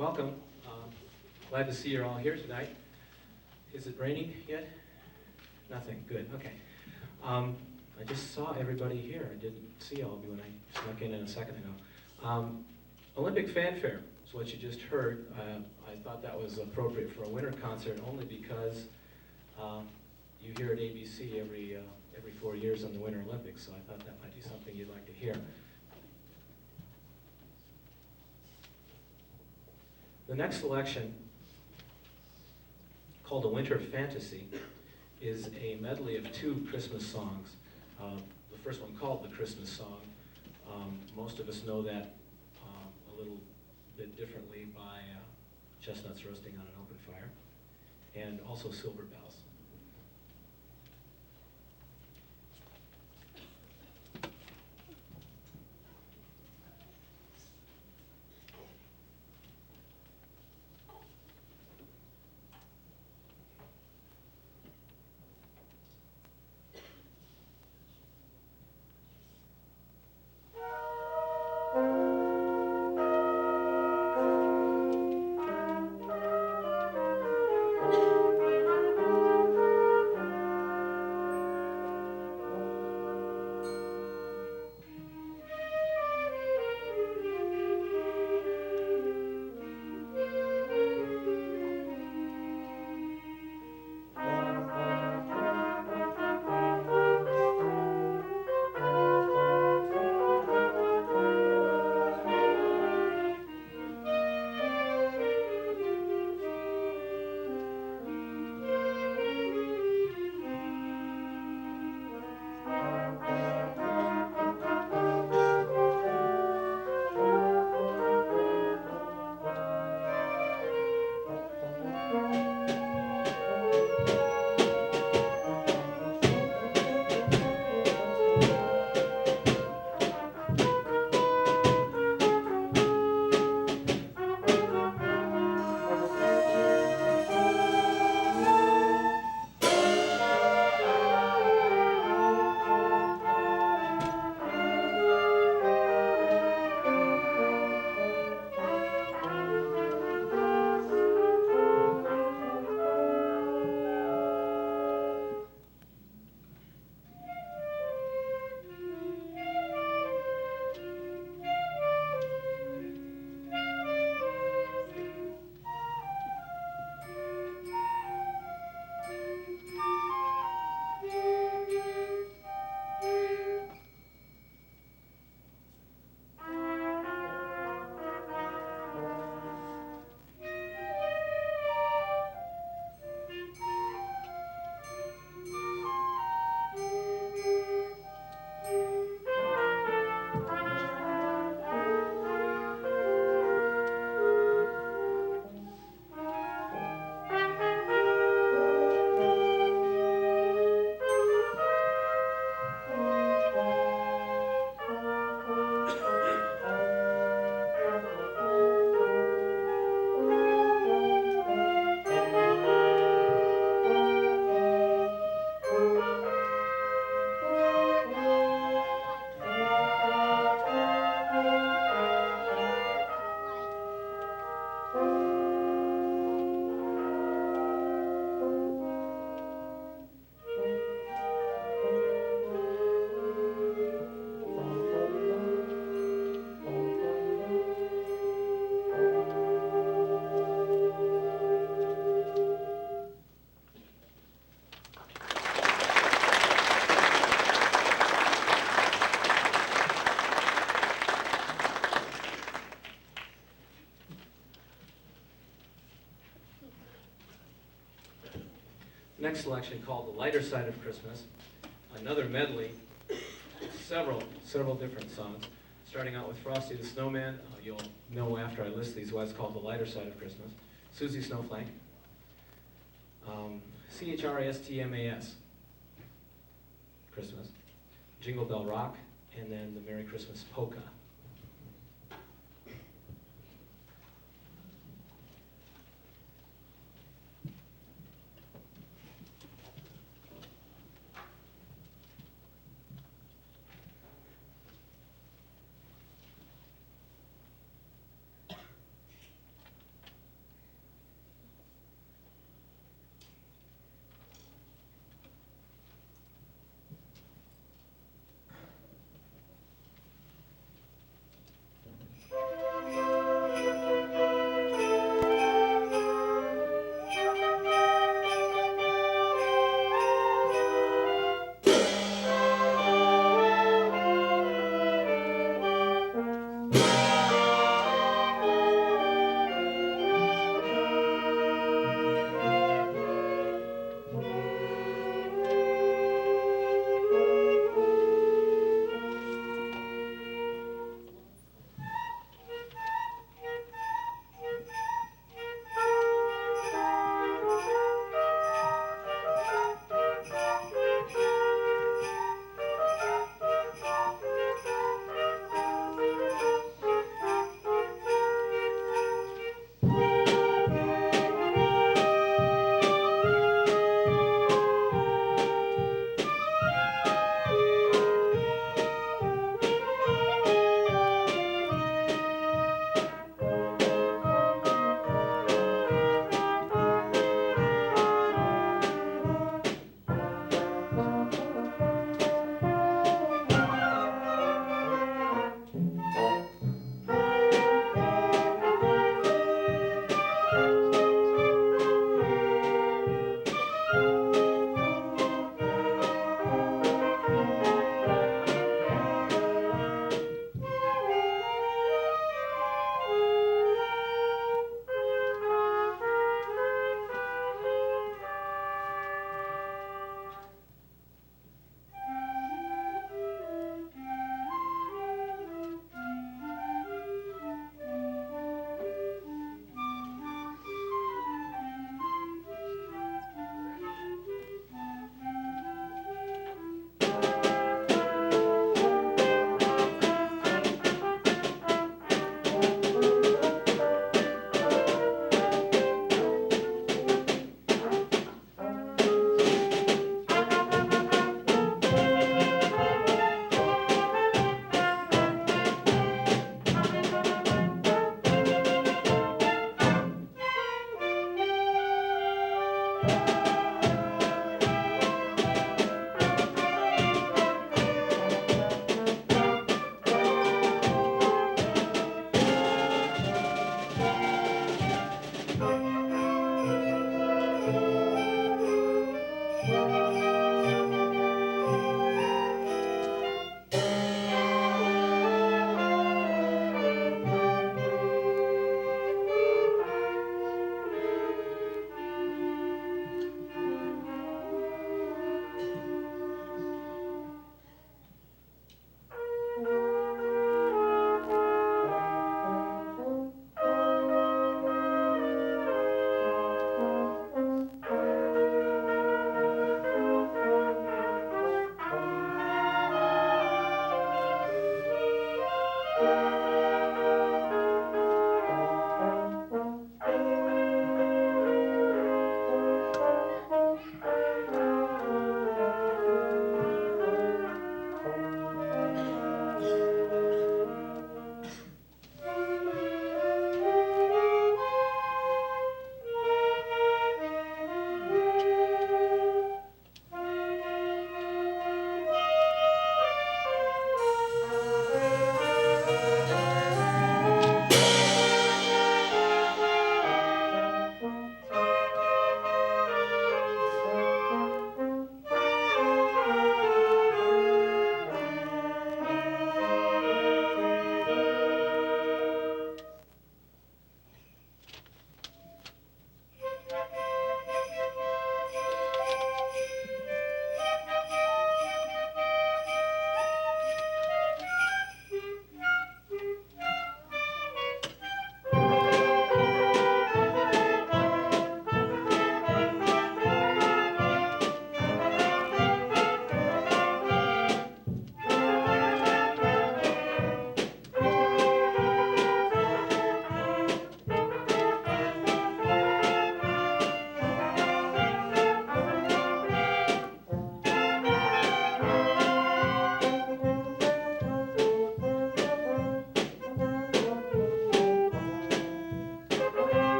Welcome. Glad to see you're all here tonight. Is it raining yet? Nothing. Good. Okay. I just saw everybody here. I didn't see all of you when I snuck in a second ago. Olympic fanfare is what you just heard. I thought that was appropriate for a winter concert only because you hear at ABC every 4 years on the Winter Olympics, so I thought that might be something you'd like to hear. The next selection, called A Winter Fantasy, is a medley of 2 Christmas songs. The first one called The Christmas Song. Most of us know that a little bit differently by Chestnuts Roasting on an Open Fire, and also Silver Bells. Next selection, called The Lighter Side of Christmas, another medley, several different songs, starting out with Frosty the Snowman. You'll know after I list these why it's called The Lighter Side of Christmas. Susie Snowflake, cHRSTMAS, Christmas, Jingle Bell Rock, and then the Merry Christmas Polka.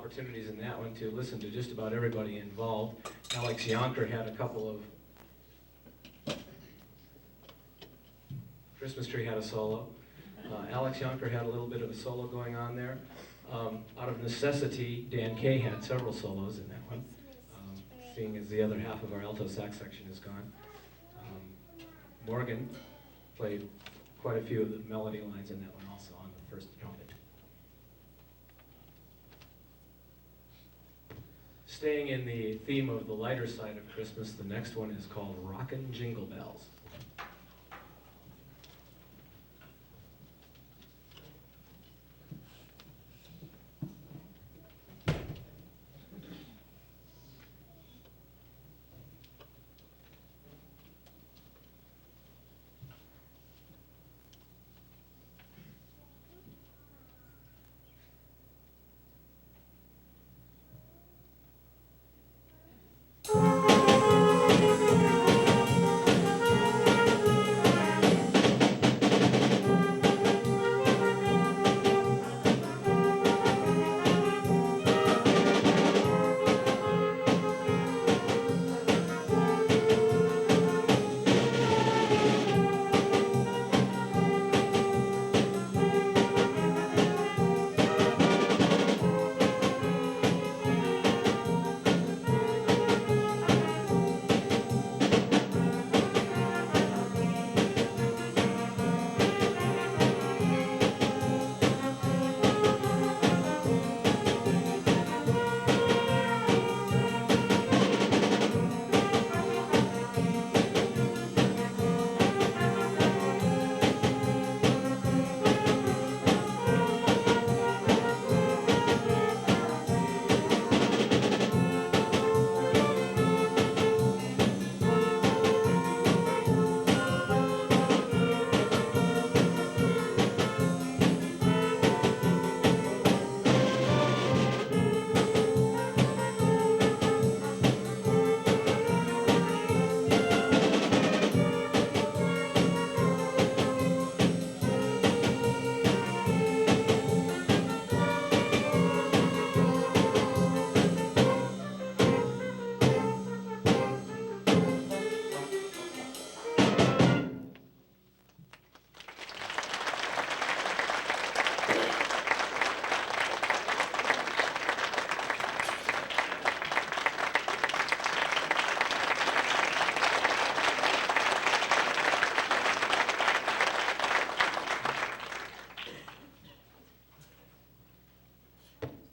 opportunities in that one to listen to just about everybody involved. Alex Yonker had a couple of, Christmas Tree had a solo. Alex Yonker had a little bit of a solo going on there. Out of necessity, Dan Kay had several solos in that one, seeing as the other half of our alto sax section is gone. Morgan played quite a few of the melody lines in that one also on the first trumpet. Staying in the theme of the lighter side of Christmas, the next one is called Rockin' Jingle Bells.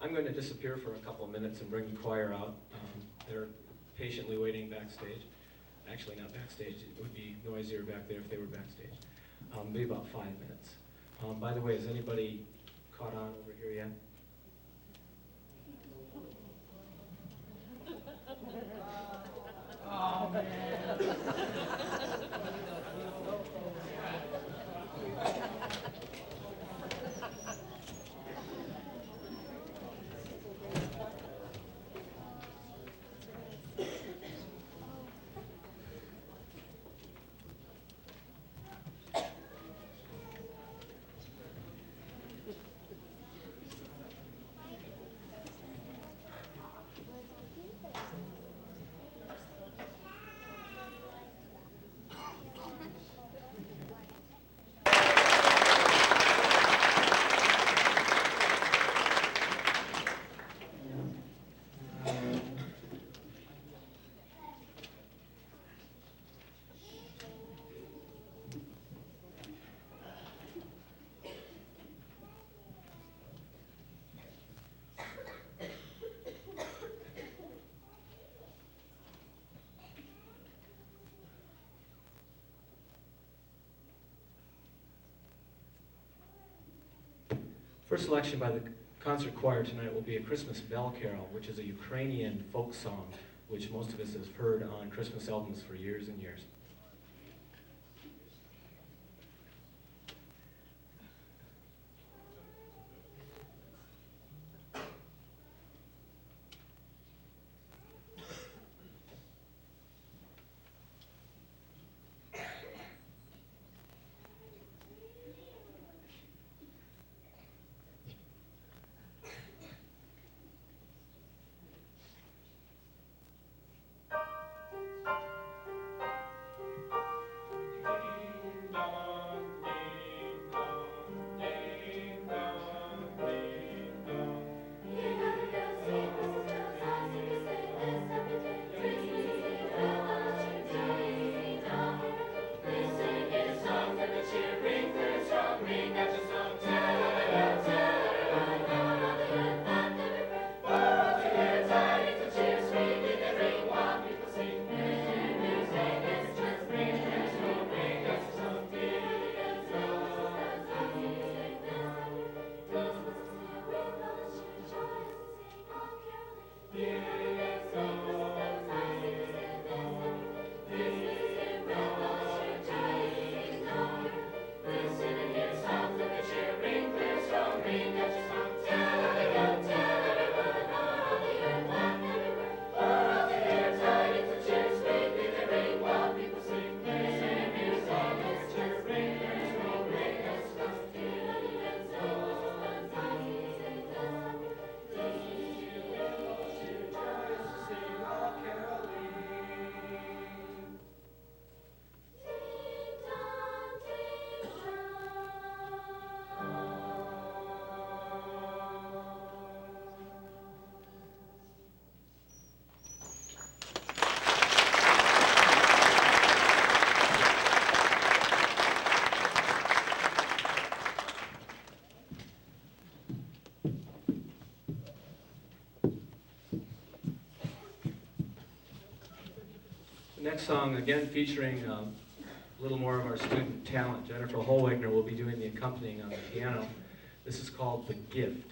I'm going to disappear for a couple of minutes and bring the choir out. They're patiently waiting backstage. Actually, not backstage. It would be noisier back there if they were backstage. Maybe about 5 minutes. By the way, has anybody caught on over here yet? Oh, man. First selection by the concert choir tonight will be a Christmas Bell Carol, which is a Ukrainian folk song, which most of us have heard on Christmas albums for years and years. next song, again featuring a little more of our student talent. Jennifer Holwegner will be doing the accompanying on the piano. This is called The Gift.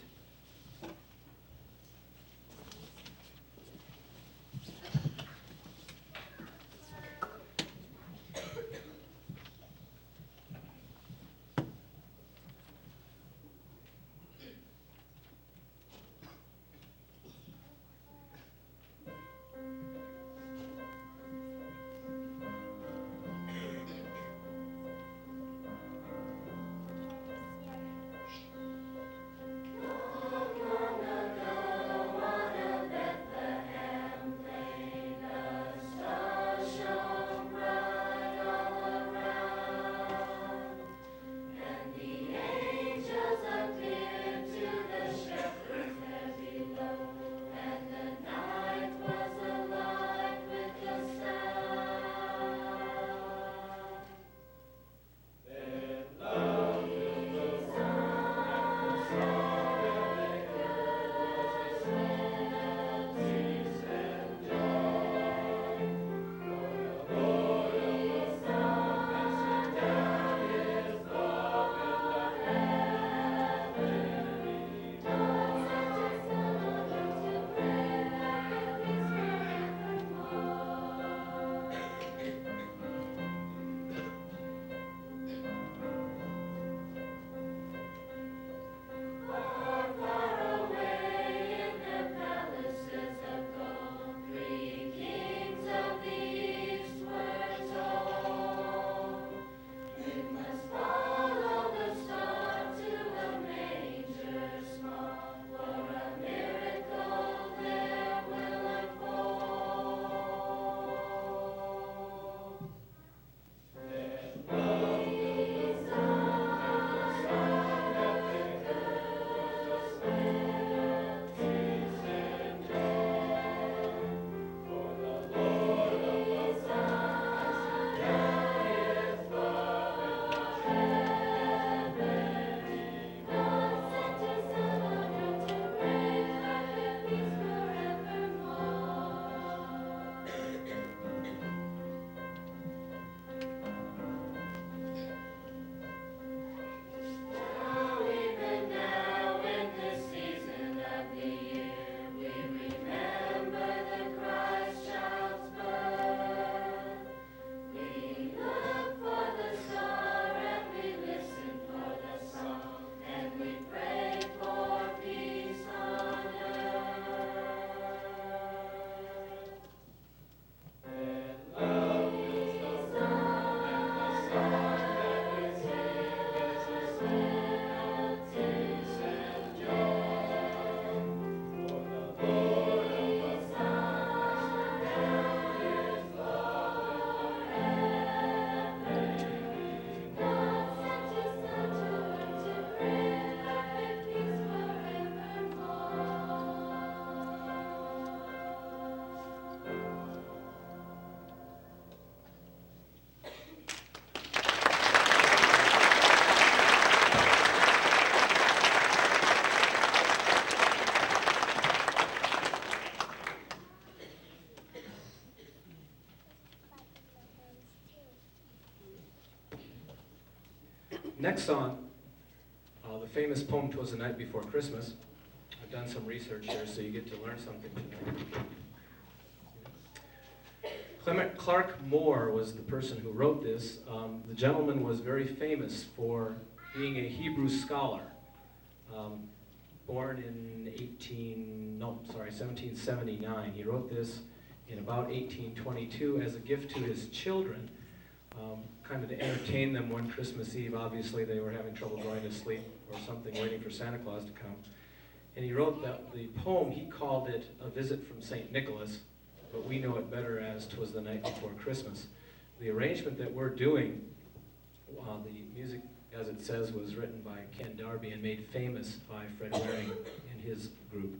Next song, the famous poem "'Twas the Night Before Christmas." I've done some research here, so you get to learn something tonight. Clement Clark Moore was the person who wrote this. The gentleman was very famous for being a Hebrew scholar. Born in 1779. He wrote this in about 1822 as a gift to his children, kind of to entertain them one Christmas Eve. Obviously, they were having trouble going to sleep or something, waiting for Santa Claus to come. And he wrote the poem, he called it A Visit from St. Nicholas, but we know it better as "'Twas the Night Before Christmas." The arrangement that we're doing, the music, as it says, was written by Ken Darby and made famous by Fred Waring and his group.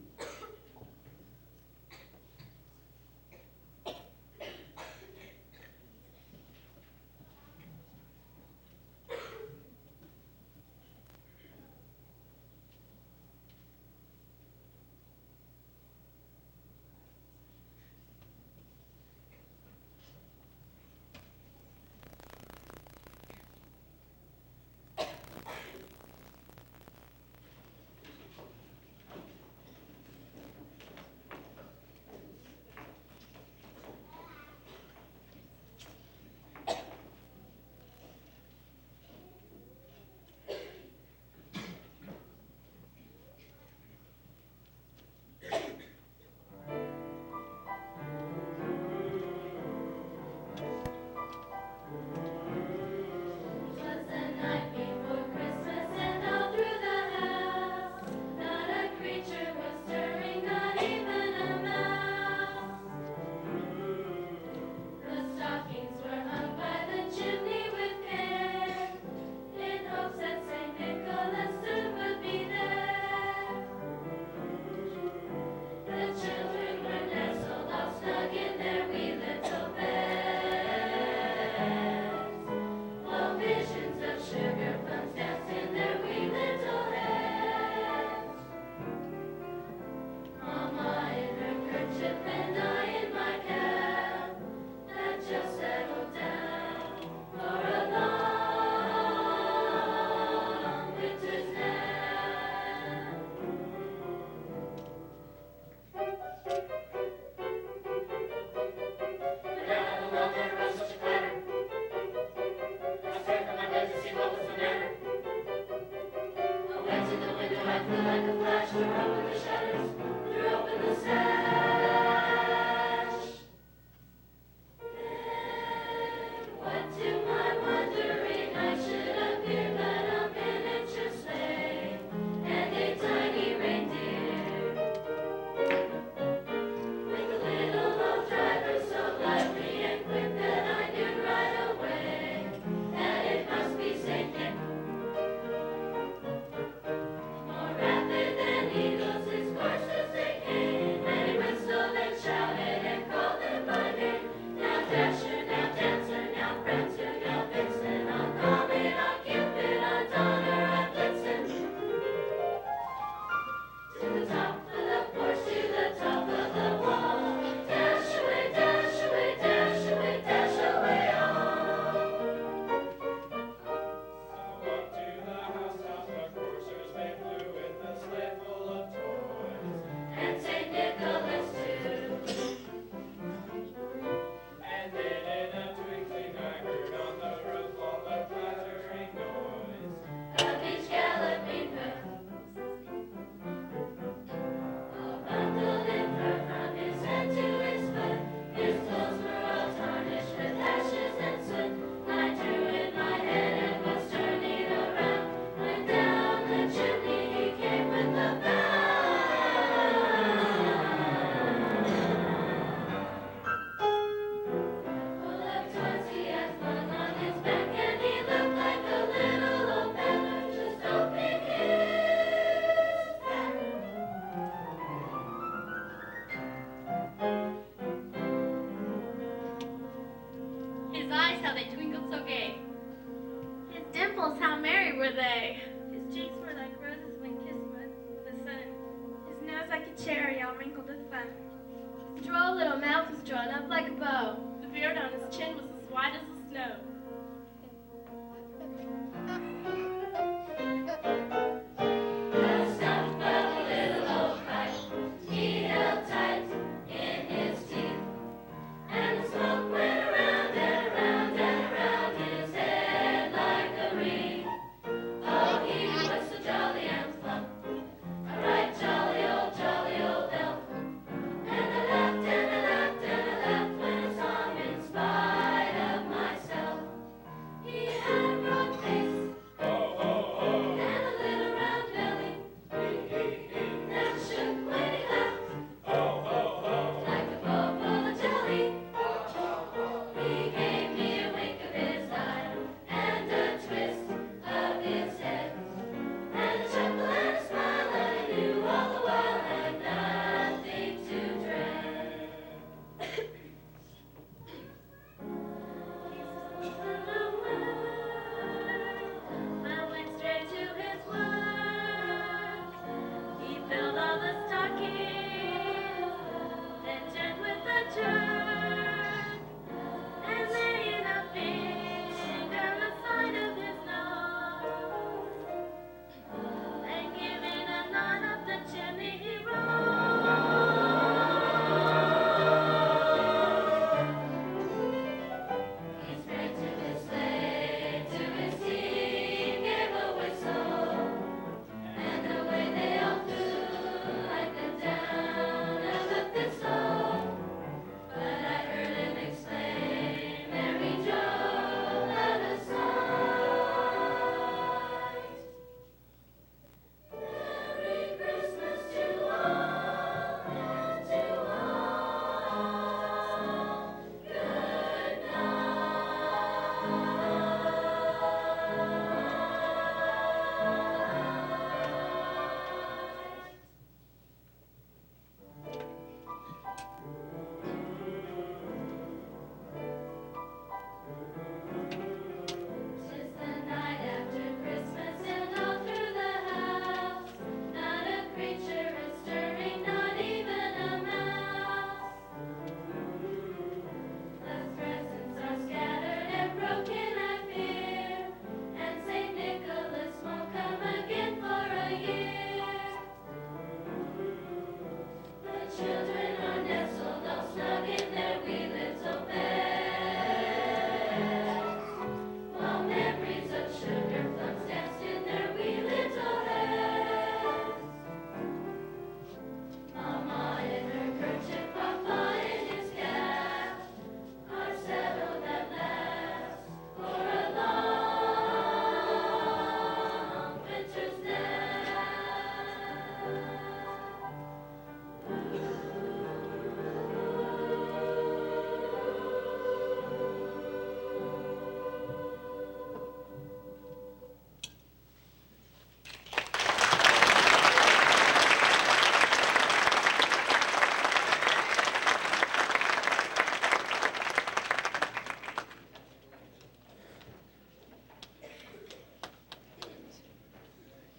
eyes, how they twinkled so gay. His dimples, how merry were they. His cheeks were like roses when kissed with the sun. His nose like a cherry, all wrinkled with fun. His droll little mouth was drawn up like a bow. The beard on his chin was as white as the snow.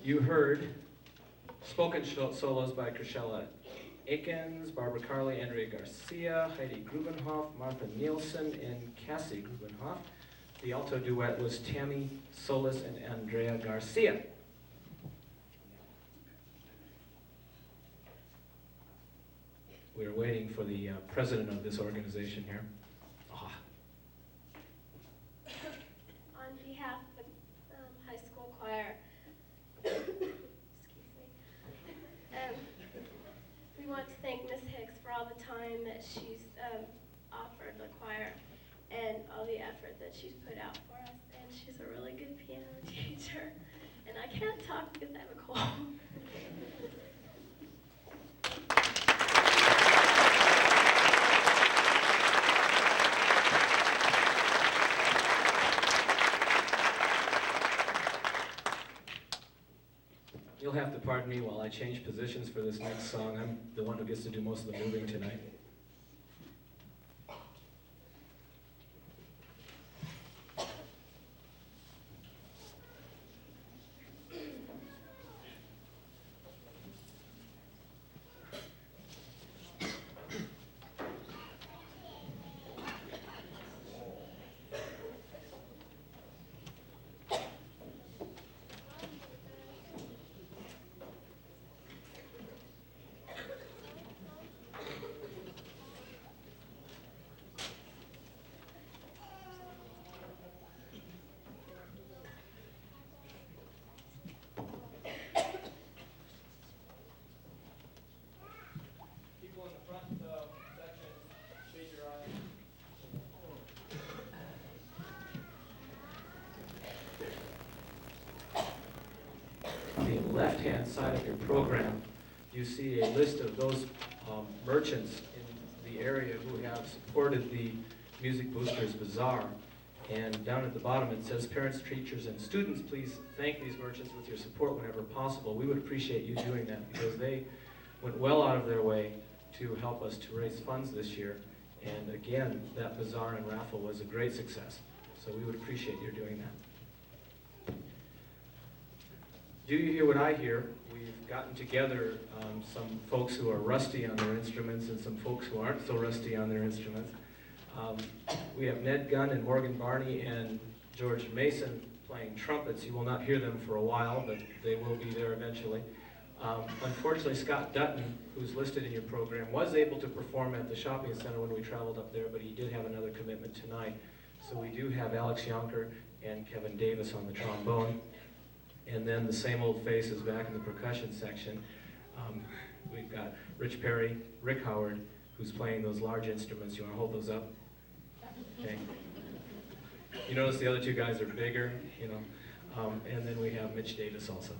You heard spoken solos by Chrisella Akins, Barbara Carley, Andrea Garcia, Heidi Grubenhoff, Martha Nielsen, and Cassie Grubenhoff. The alto duet was Tammy Solis and Andrea Garcia. We're waiting for the president of this organization here. On behalf of the high school choir, excuse me, we want to thank Miss Hicks for all the time that she's offered the choir and all the effort that she's put out for us. And she's a really good piano teacher. And I can't talk because I have a cold. You'll have to pardon me while I change positions for this next song. I'm the one who gets to do most of the moving tonight. left-hand side of your program, you see a list of those merchants in the area who have supported the Music Boosters Bazaar. And down at the bottom it says, parents, teachers, and students, please thank these merchants with your support whenever possible. We would appreciate you doing that because they went well out of their way to help us to raise funds this year. And again, that bazaar and raffle was a great success. So we would appreciate your doing that. Do you hear what I hear? We've gotten together some folks who are rusty on their instruments and some folks who aren't so rusty on their instruments. We have Ned Gunn and Morgan Barney and George Mason playing trumpets. You will not hear them for a while, but they will be there eventually. Unfortunately, Scott Dutton, who's listed in your program, was able to perform at the shopping center when we traveled up there, but he did have another commitment tonight. So we do have Alex Yonker and Kevin Davis on the trombone. And then the same old faces back in the percussion section. We've got Rich Perry, Rick Howard, who's playing those large instruments. You want to hold those up? Okay. You notice the other two guys are bigger, you know. And then we have Mitch Davis also.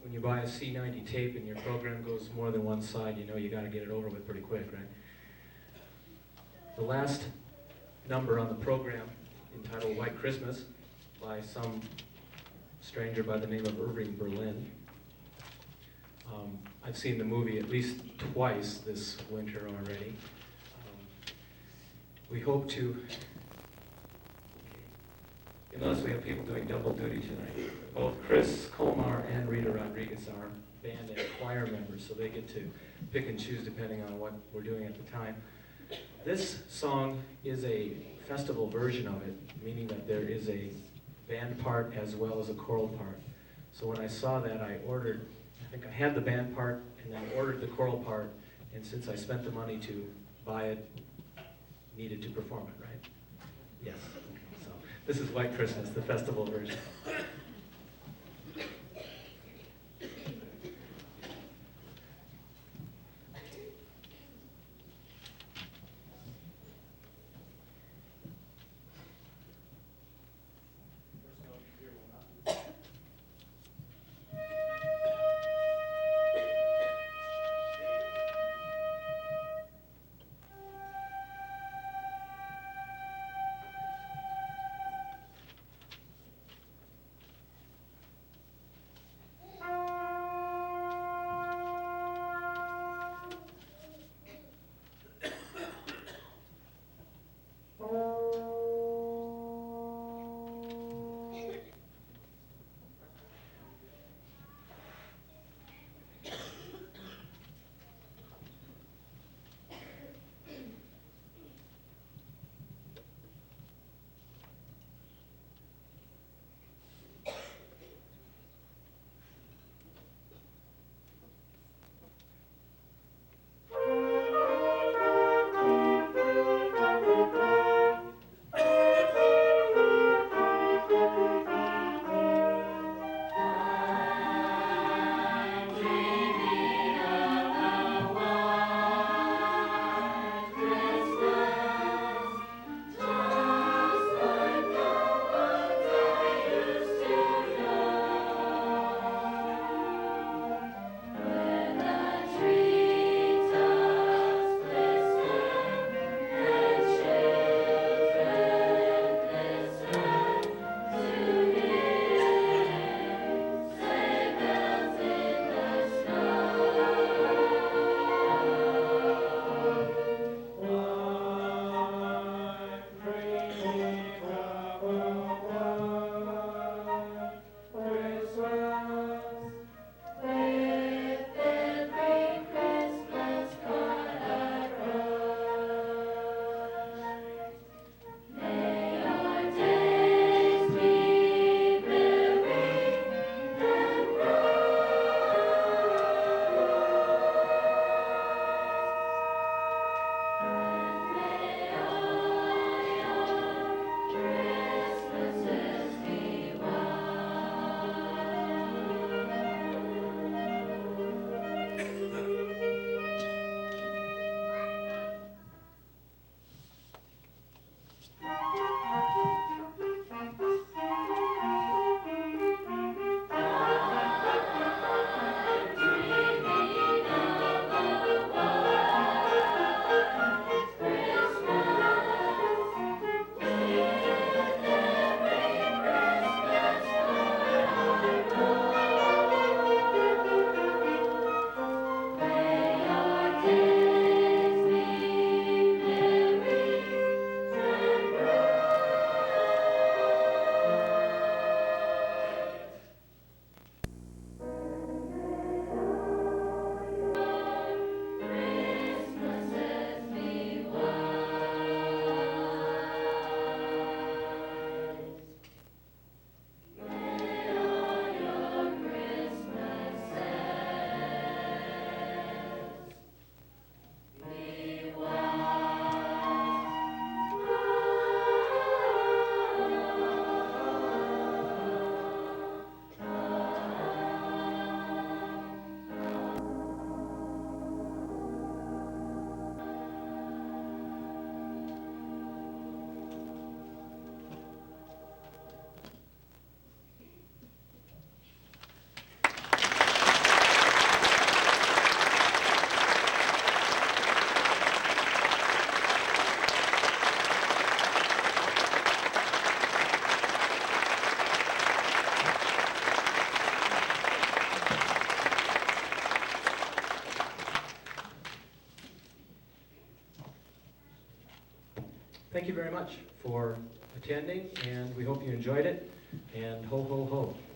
when you buy a C90 tape and your program goes more than one side, you know you got to get it over with pretty quick, right? The last number on the program, entitled White Christmas, by some stranger by the name of Irving Berlin. I've seen the movie at least twice this winter already. We hope to, unless we have people doing double duty tonight, both Chris Colmar and Rita Rodriguez are band and choir members, so they get to pick and choose depending on what we're doing at the time. This song is a festival version of it, meaning that there is a band part as well as a choral part. So when I saw that, I think I had the band part and then ordered the choral part, and since I spent the money to buy it, needed to perform it, right? Yes. So this is White Christmas, the festival version. thank you very much for attending, and we hope you enjoyed it. And ho, ho, ho.